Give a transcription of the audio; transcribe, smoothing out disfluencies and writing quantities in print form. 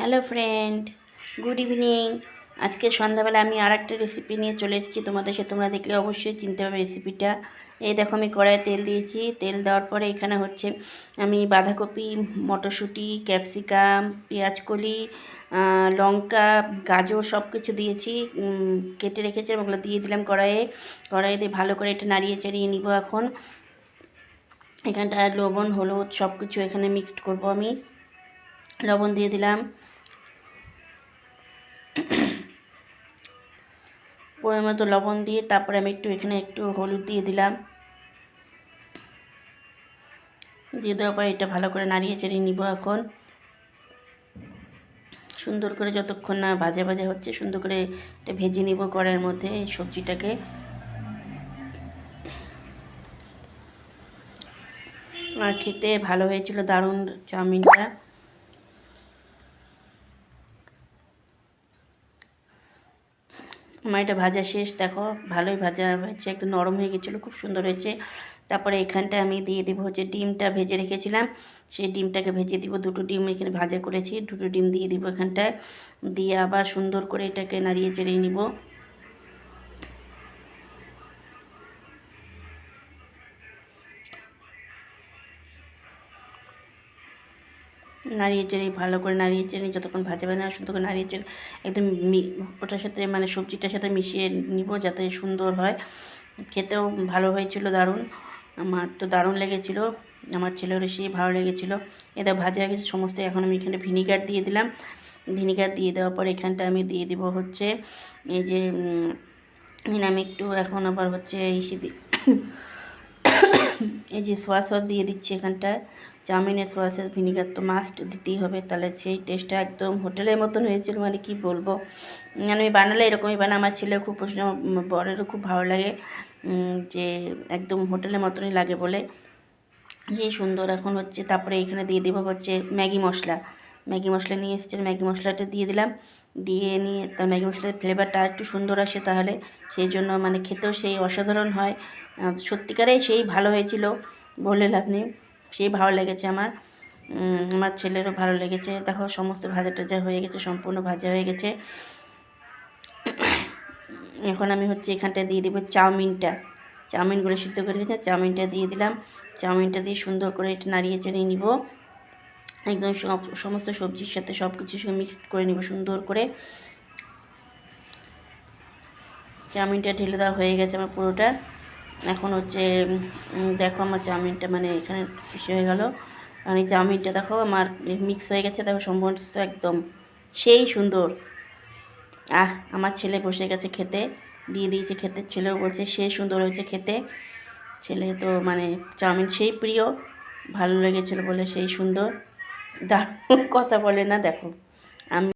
Hello friend, good evening. আজকে সন্ধ্যাবেলা আমি আর একটা রেসিপি নিয়ে চলে এসেছি তোমাদের সাথে। তোমরা দেখলে অবশ্যই চিনতে পারবে রেসিপিটা। এই দেখো, আমি কড়াইয়ে তেল দিয়েছি। তেল দেওয়ার পরে এখানে হচ্ছে আমি বাঁধাকপি, মটরশুঁটি, ক্যাপসিকাম, পেঁয়াজকলি, লঙ্কা, গাজর সব কিছু দিয়েছি, কেটে রেখেছি। ওগুলো দিয়ে দিলাম কড়াইয়ে দিয়ে ভালো করে এটা নাড়িয়ে চাড়িয়ে নিব। এখন এখানটা লবণ, হলুদ সব কিছু এখানে মিক্সড করব। আমি লবণ দিয়ে দিলাম, পরিমাণ মতো লবণ দিয়ে তারপরে আমি এখানে একটু হলুদ দিয়ে দিলাম। দিয়ে দেওয়ার পরে এটা ভালো করে নাড়িয়ে চাড়িয়ে নিব। এখন সুন্দর করে যতক্ষণ না ভাজা ভাজা হচ্ছে সুন্দর করে এটা ভেজে নিব কড়াইয়ের মধ্যে এই সবজিটাকে। আর খেতে ভালো হয়েছিল, দারুণ চাউমিনটা। আমার এটা ভাজা শেষ, দেখো ভালোই ভাজা হয়েছে, একটু নরম হয়ে গেছিলো, খুব সুন্দর হয়েছে। তারপরে এখানটায় আমি দিয়ে দেবো হচ্ছে ডিমটা ভেজে রেখেছিলাম, সেই ডিমটাকে ভেজে দিব। দুটো ডিম এখানে ভাজা করেছি, দুটো ডিম দিয়ে দিব এখানটায়। দিয়ে আবার সুন্দর করে এটাকে নাড়িয়ে চেড়িয়ে নিব। নাড়িয়ে চেড়ে ভালো করে নাড়িয়ে চেড়ে যতক্ষণ ভাজা না সুন্দর করে নাড়িয়ে চেড়ে একদম ওটার সাথে মানে সবজিটার সাথে মিশিয়ে নিব যাতে সুন্দর হয়। খেতেও ভালো হয়েছিল, দারুণ। আমার তো দারুণ লেগেছিল, আমার ছেলেরও সেই ভালো লেগেছিলো। এটা ভাজা হয়ে গেছে সমস্ত। এখন আমি এখানে ভিনিগার দিয়ে দিলাম। ভিনিগার দিয়ে দেওয়ার পর এখানটা আমি দিয়ে দিব হচ্ছে এই যে আমি একটু এখন আবার হচ্ছে এই যে সোয়া সস দিয়ে দিচ্ছি এখানটায়। চাউমিনের সোয়া সস, ভিনিগার তো মাস্ট দিতেই হবে, তাহলে সেই টেস্টটা একদম হোটেলের মতন হয়েছিল, মানে কি বলবো। আমি বানালে এরকমই বানাই, আমার ছেলে খুব পছন্দ, বরেরও খুব ভালো লাগে, যে একদম হোটেলের মতনই লাগে বলে। যে সুন্দর এখন হচ্ছে। তারপরে এখানে দিয়ে দেবো হচ্ছে ম্যাগি মশলা নিয়ে এসেছে, ম্যাগি মশলাটা দিয়ে দিলাম। দিয়ে নিয়ে তার ম্যাগি মশলার ফ্লেভারটা একটু সুন্দর আসে, তাহলে সেই জন্য মানে খেতেও সেই অসাধারণ হয়। সত্যিকারে সেই ভালো হয়েছিল, বলে লাভ নেই, সেই ভালো লেগেছে আমার। আমার ছেলেরও ভালো লেগেছে। দেখো সমস্ত ভাজা টাজা হয়ে গেছে, সম্পূর্ণ ভাজা হয়ে গেছে। এখন আমি হচ্ছে এখানটায় দিয়ে দেবো চাউমিনগুলো সিদ্ধ করে রেখেছে, চাউমিনটা দিয়ে দিলাম। চাউমিনটা দিয়ে সুন্দর করে এটা নাড়িয়ে চাড়িয়ে নিব, একদম সমস্ত সবজির সাথে সব কিছুর সঙ্গে মিক্সড করে নিব সুন্দর করে। চাউমিনটা ঢেলে দেওয়া হয়ে গেছে আমার পুরোটা। এখন হচ্ছে দেখো আমার চাউমিনটা মানে এখানে বেশি হয়ে গেল, কারণ এই চাউমিনটা দেখো আমার মিক্স হয়ে গেছে, দেখো সমস্ত একদম সেই সুন্দর। আমার ছেলে বসে গেছে খেতে, দিয়ে দিয়েছে খেতে, ছেলেও বলছে সেই সুন্দর হয়েছে খেতে। ছেলে তো মানে চাউমিন সেই প্রিয়, ভালো লেগেছিলো বলে সেই সুন্দর, দারুণ কথা বলে না। দেখো আমি